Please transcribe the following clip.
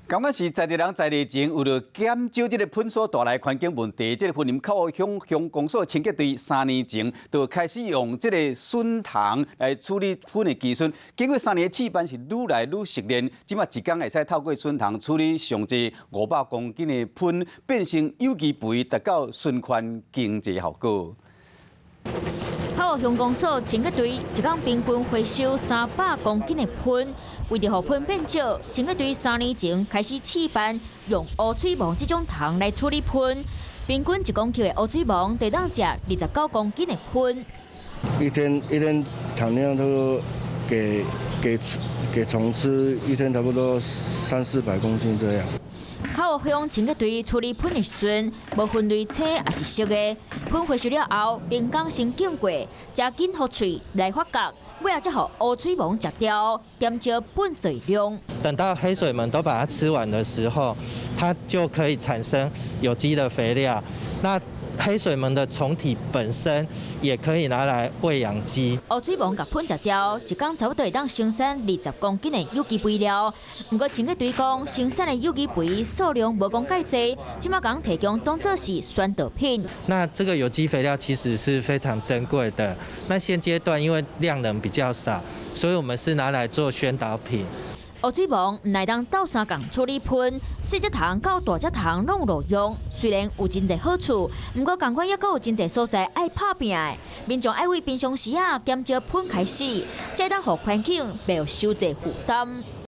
刚刚是在地人在地前，为了减少这个喷所带来环境问题，这个云林口乡公所清洁队3年前就开始用这个笋糖来处理喷的技术。经过3年的试办，是愈来愈熟练，即马一天会使透过笋糖处理上至500公斤的喷，变成有机肥，达到循环经济效果。 口乡公所清洁队一天平均回收300公斤的喷，为着让喷变少，清洁队3年前开始试办用乌水锰这种糖来处理喷，平均1公斤的乌水锰得当吃29公斤的喷。一天产量都给虫吃，一天差不多300-400公斤这样。 口乡清洁队处理喷的时阵，无分类青还是熟的，喷回收了后，人工先浸过，加紧互喙来发酵，尾后才互乌水锰吃掉，减少喷水量。等到黑水们都把它吃完的时候，它就可以产生有机的肥料。那 黑水虻的虫体本身也可以拿来喂养鸡。乌水锰甲喷食掉，一天差不多会当生产20公斤的有机肥料。不过清洁队讲，生产的有机肥数量无讲介济，即马讲提供当作是宣导品。那这个有机肥料其实是非常珍贵的。那现阶段因为量能比较少，所以我们是拿来做宣导品。 乌水锰唔来当斗3工处理喷，细只糖到大只糖拢有路用。虽然有真侪好处，不过同款也阁有真侪所在爱拍拼的。民众爱为平常时减少喷开始，才当互环境袂有受济负担。